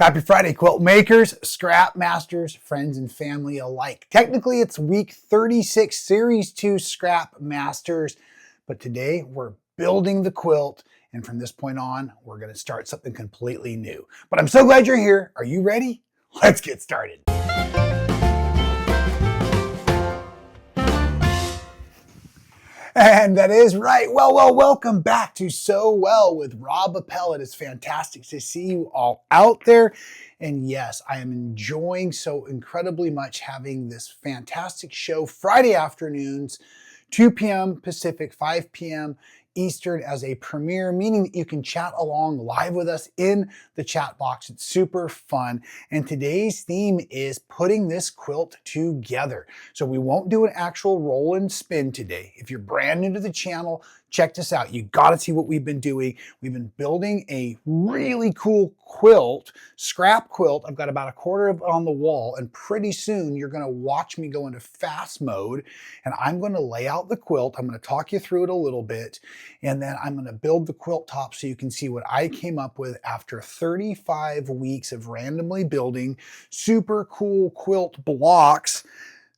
Happy Friday, quilt makers, scrap masters, friends, and family alike. Technically, it's week 36, series 2 scrap masters, but today we're building the quilt, and from this point on, we're going to start something completely new. But I'm so glad you're here. Are you ready? Let's get started. And that is right. Well, welcome back to So Well with Rob Appell. It is fantastic to see you all out there. And yes, I am enjoying so incredibly much having this fantastic show Friday afternoons, 2 p.m. Pacific, 5 p.m. Eastern as a premiere, meaning that you can chat along live with us in the chat box. It's super fun. And today's theme is putting this quilt together. So we won't do an actual roll and spin today. If you're brand new to the channel, check this out. You got to see what we've been doing. We've been building a really cool quilt, scrap quilt. I've got about a quarter of it on the wall, and pretty soon you're going to watch me go into fast mode, and I'm going to lay out the quilt. I'm going to talk you through it a little bit, and then I'm going to build the quilt top so you can see what I came up with after 35 weeks of randomly building super cool quilt blocks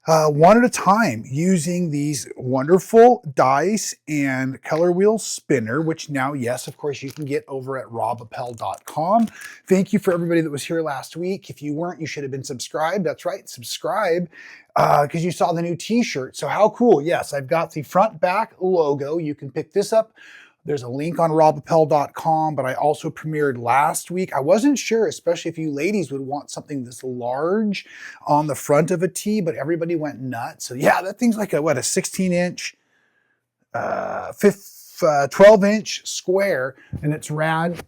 one at a time using these wonderful dice and color wheel spinner, which now, yes, of course, you can get over at robappell.com. Thank you for everybody that was here last week. If you weren't, you should have been subscribed. That's right, subscribe, because you saw the new t-shirt. So how cool. Yes, I've got the front back logo. You can pick this up. There's a link on robappell.com, but I also premiered last week. I wasn't sure, especially if you ladies would want something this large on the front of a tee, but everybody went nuts. So yeah, that thing's like a 16-inch, 12-inch square, and it's rad.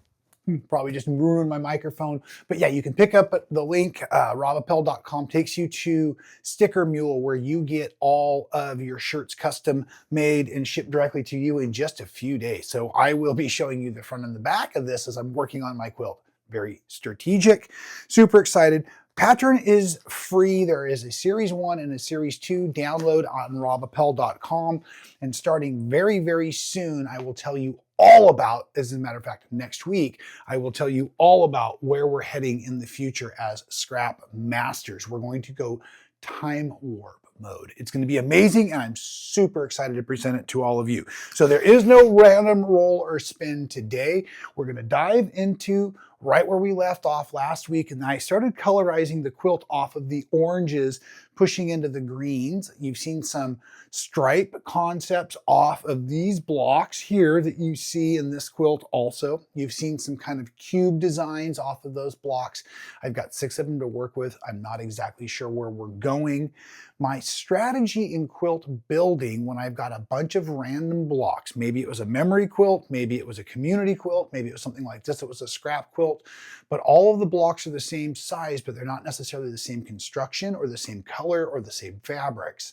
Probably just ruined my microphone. But yeah, you can pick up the link. robappell.com takes you to Sticker Mule, where you get all of your shirts custom made and shipped directly to you in just a few days. So I will be showing you the front and the back of this as I'm working on my quilt. Very strategic, super excited. Pattern is free. There is a series 1 and a series 2 download on robappell.com. And starting very, very soon, I will tell you all about, as a matter of fact, next week, I will tell you all about where we're heading in the future as scrap masters. We're going to go time warp mode. It's going to be amazing, and I'm super excited to present it to all of you. So there is no random roll or spin today. We're going to dive into right where we left off last week, and I started colorizing the quilt off of the oranges, pushing into the greens. You've seen some stripe concepts off of these blocks here that you see in this quilt also. You've seen some kind of cube designs off of those blocks. I've got 6 of them to work with. I'm not exactly sure where we're going. My strategy in quilt building, when I've got a bunch of random blocks, maybe it was a memory quilt, maybe it was a community quilt, maybe it was something like this, it was a scrap quilt, but all of the blocks are the same size, but they're not necessarily the same construction or the same color or the same fabrics.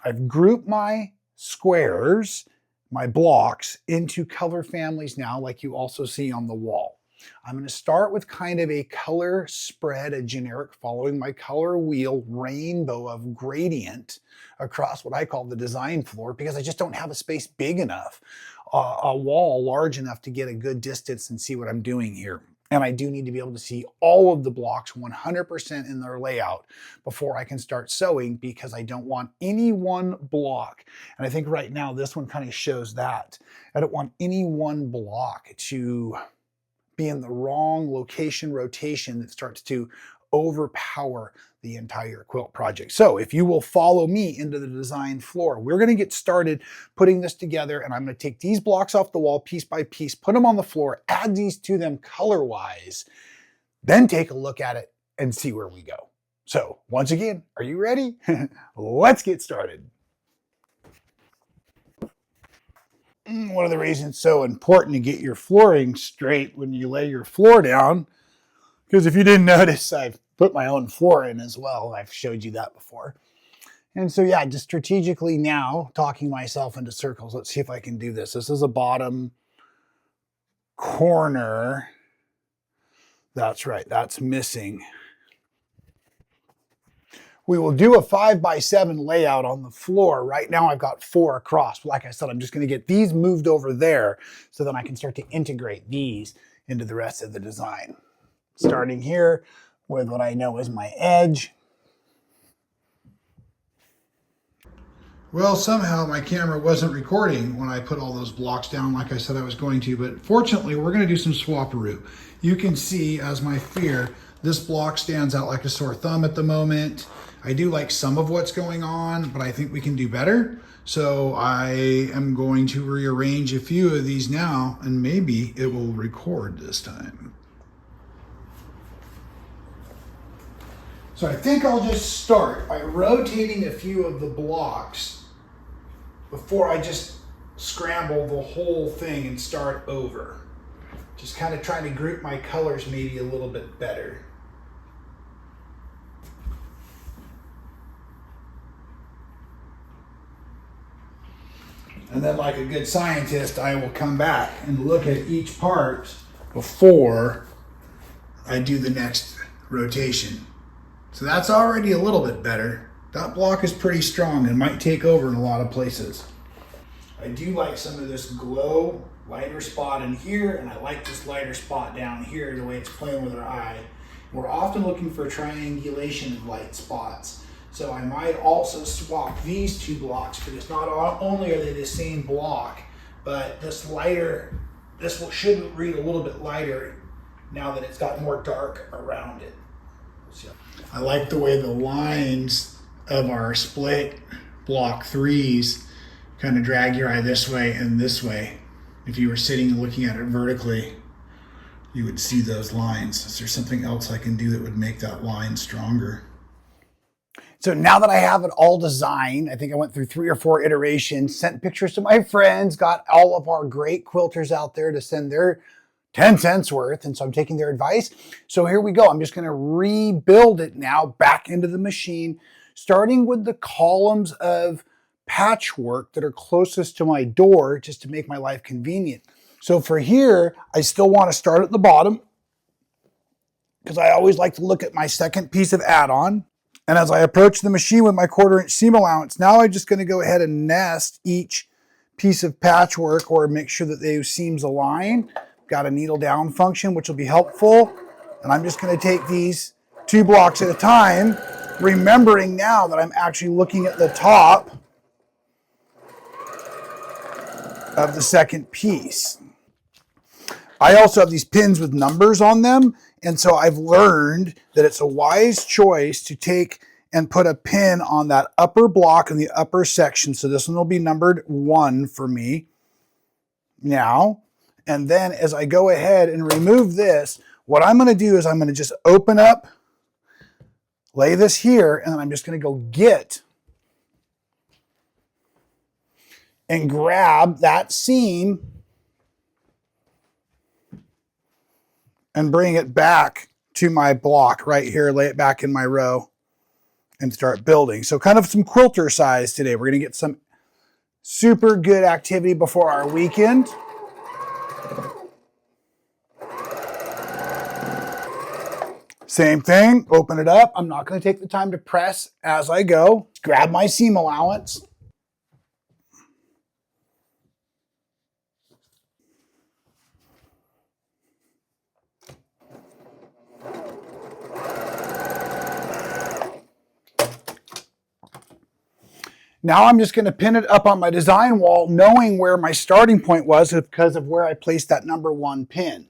I've grouped my squares, my blocks, into color families now, like you also see on the wall. I'm going to start with kind of a color spread, a generic, following my color wheel rainbow of gradient across what I call the design floor, because I just don't have a space big enough, a wall large enough to get a good distance and see what I'm doing here. And I do need to be able to see all of the blocks 100% in their layout before I can start sewing, because I don't want any one block. And I think right now this one kind of shows that. I don't want any one block to be in the wrong location rotation that starts to overpower the entire quilt project. So if you will follow me into the design floor, we're going to get started putting this together, and I'm going to take these blocks off the wall piece by piece, put them on the floor, add these to them color-wise, then take a look at it and see where we go. So once again, are you ready? Let's get started. One of the reasons it's so important to get your flooring straight when you lay your floor down, because if you didn't notice, I've put my own floor in as well. I've showed you that before. And so yeah, just strategically now talking myself into circles. Let's see if I can do this. This is a bottom corner. That's right, that's missing. We will do a 5x7 layout on the floor. Right now I've got 4 across. Like I said, I'm just going to get these moved over there so then I can start to integrate these into the rest of the design. Starting here with what I know is my edge. Well, somehow my camera wasn't recording when I put all those blocks down like I said I was going to, but fortunately we're going to do some swapperoo. You can see, as my fear, this block stands out like a sore thumb at the moment. I do like some of what's going on, but I think we can do better. So I am going to rearrange a few of these now, and maybe it will record this time. So I think I'll just start by rotating a few of the blocks before I just scramble the whole thing and start over. Just kind of trying to group my colors maybe a little bit better. And then, like a good scientist, I will come back and look at each part before I do the next rotation. So that's already a little bit better. That block is pretty strong and might take over in a lot of places. I do like some of this glow lighter spot in here, and I like this lighter spot down here, the way it's playing with our eye. We're often looking for triangulation of light spots. So I might also swap these two blocks, because not only are they the same block, but this lighter, should read a little bit lighter now that it's got more dark around it. So I like the way the lines of our split block threes kind of drag your eye this way and this way. If you were sitting and looking at it vertically, you would see those lines. Is there something else I can do that would make that line stronger? So now that I have it all designed, I think I went through 3 or 4 iterations, sent pictures to my friends, got all of our great quilters out there to send their 10 cents worth. And so I'm taking their advice. So here we go. I'm just going to rebuild it now back into the machine, starting with the columns of patchwork that are closest to my door, just to make my life convenient. So for here, I still want to start at the bottom, because I always like to look at my second piece of add-on. And as I approach the machine with my 1/4 inch seam allowance, now I'm just going to go ahead and nest each piece of patchwork, or make sure that those seams align. Got a needle down function, which will be helpful. And I'm just going to take these 2 blocks at a time, remembering now that I'm actually looking at the top of the second piece. I also have these pins with numbers on them, and so I've learned that it's a wise choice to take and put a pin on that upper block in the upper section. So this one will be numbered 1 for me now. And then as I go ahead and remove this, what I'm going to do is I'm going to just open up, lay this here, and then I'm just going to go get and grab that seam and bring it back to my block right here, lay it back in my row and start building. So kind of some quilter size today. We're going to get some super good activity before our weekend. Same thing, open it up. I'm not going to take the time to press as I go. Grab my seam allowance. Now I'm just going to pin it up on my design wall, knowing where my starting point was because of where I placed that number 1 pin.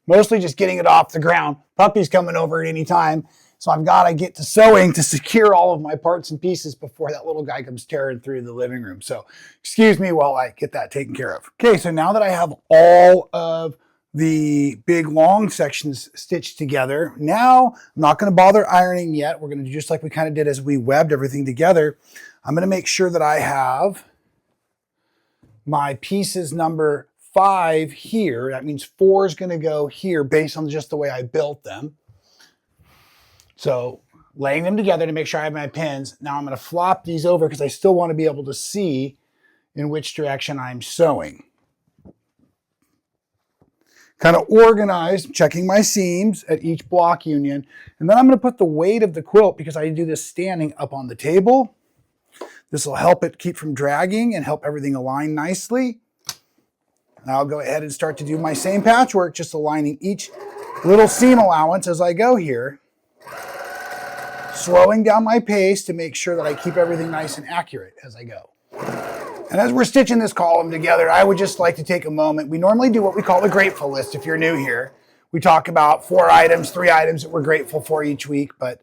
Mostly just getting it off the ground. Puppy's coming over at any time, so I've got to get to sewing to secure all of my parts and pieces before that little guy comes tearing through the living room. So excuse me while I get that taken care of. Okay, so now that I have all of the big long sections stitched together, now I'm not going to bother ironing yet. We're going to do just like we kind of did as we webbed everything together. I'm going to make sure that I have my pieces number 5 here. That means 4 is going to go here based on just the way I built them. So laying them together to make sure I have my pins. Now I'm going to flop these over because I still want to be able to see in which direction I'm sewing. Kind of organized, checking my seams at each block union. And then I'm going to put the weight of the quilt, because I do this standing, up on the table. This will help it keep from dragging and help everything align nicely. And I'll go ahead and start to do my same patchwork, just aligning each Little seam allowance as I go here, slowing down my pace to make sure that I keep everything nice and accurate as I go. And as we're stitching this column together, I would just like to take a moment. We normally do what we call the grateful list if you're new here. We talk about 4 items, 3 items that we're grateful for each week, but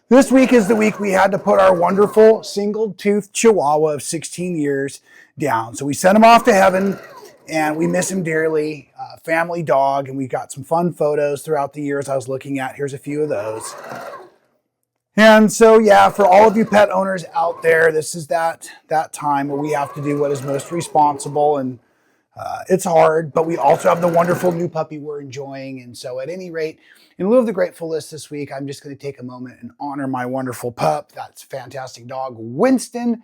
this week is the week we had to put our wonderful single-toothed Chihuahua of 16 years down. So we sent him off to heaven, and we miss him dearly. Family dog, and we got some fun photos throughout the years I was looking at. Here's a few of those. And so, yeah, for all of you pet owners out there, this is that time where we have to do what is most responsible, and it's hard, but we also have the wonderful new puppy we're enjoying. And so at any rate, in lieu of the grateful list this week, I'm just going to take a moment and honor my wonderful pup. That's fantastic dog, Winston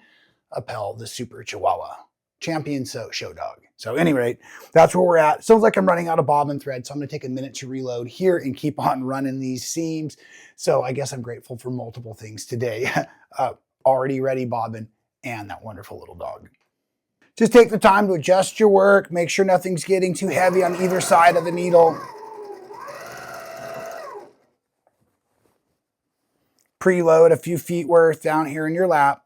Appell, the Super Chihuahua, champion show dog. So at any rate, that's where we're at. It sounds like I'm running out of bobbin thread, so I'm going to take a minute to reload here and keep on running these seams. So I guess I'm grateful for multiple things today. Already ready bobbin and that wonderful little dog. Just take the time to adjust your work. Make sure nothing's getting too heavy on either side of the needle. Preload a few feet worth down here in your lap.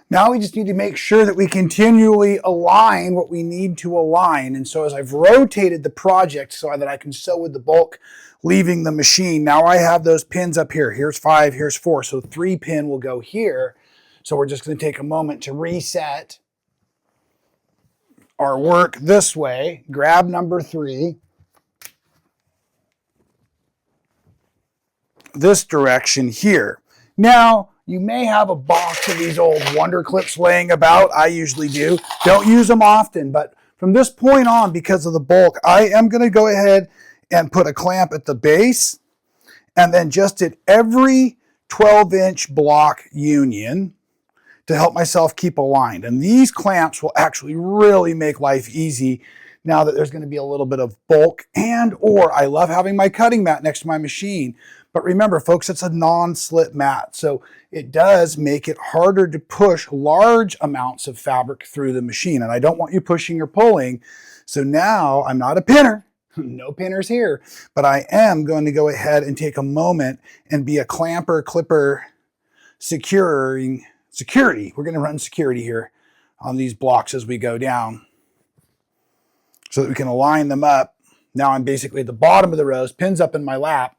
Now we just need to make sure that we continually align what we need to align. And so as I've rotated the project so that I can sew with the bulk leaving the machine, now I have those pins up here. Here's 5, here's 4. So 3 pin will go here. So we're just going to take a moment to reset our work this way. Grab number 3. This direction here. Now, you may have a box of these old Wonder Clips laying about. I usually do. Don't use them often, but from this point on, because of the bulk, I am going to go ahead and put a clamp at the base, and then just at every 12-inch block union to help myself keep aligned. And these clamps will actually really make life easy now that there's going to be a little bit of bulk, and or I love having my cutting mat next to my machine. But remember, folks, it's a non-slip mat, so it does make it harder to push large amounts of fabric through the machine, and I don't want you pushing or pulling. So now I'm not a pinner, no pinners here, but I am going to go ahead and take a moment and be a clamper, clipper, security. We're going to run security here on these blocks as we go down so that we can align them up. Now I'm basically at the bottom of the rows, pins up in my lap,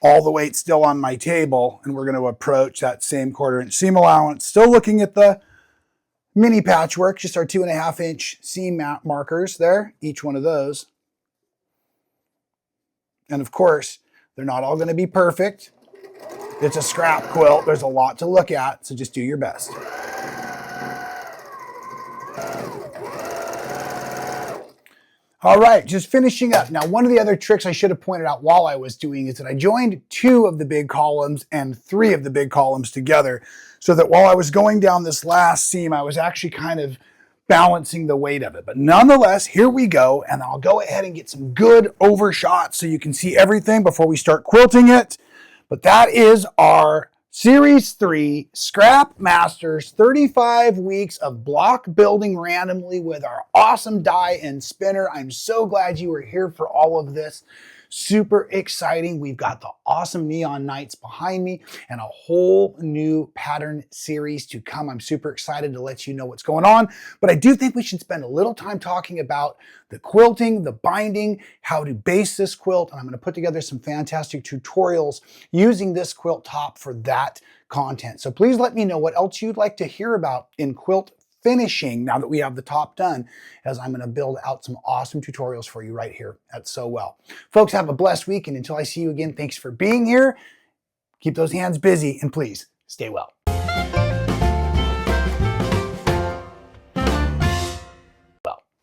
all the weight still on my table, and we're going to approach that same 1/4-inch seam allowance. Still looking at the mini patchwork, just our 2.5-inch seam markers there, each one of those. And of course, they're not all going to be perfect. It's a scrap quilt. There's a lot to look at, so just do your best. All right, just finishing up. Now, one of the other tricks I should have pointed out while I was doing is that I joined 2 of the big columns and 3 of the big columns together so that while I was going down this last seam, I was actually kind of balancing the weight of it. But nonetheless, here we go, and I'll go ahead and get some good overshots so you can see everything before we start quilting it. But that is our Series 3 Scrap Masters 35 weeks of block building randomly with our awesome die and spinner. I'm so glad you were here for all of this. Super exciting. We've got the awesome neon nights behind me and a whole new pattern series to come. I'm super excited to let you know what's going on, but I do think we should spend a little time talking about the quilting, the binding, how to base this quilt, and I'm going to put together some fantastic tutorials using this quilt top for that content. So please let me know what else you'd like to hear about in quilt finishing now that we have the top done, as I'm going to build out some awesome tutorials for you right here at So Well. Folks, have a blessed week, and until I see you again, thanks for being here. Keep those hands busy, and please stay well.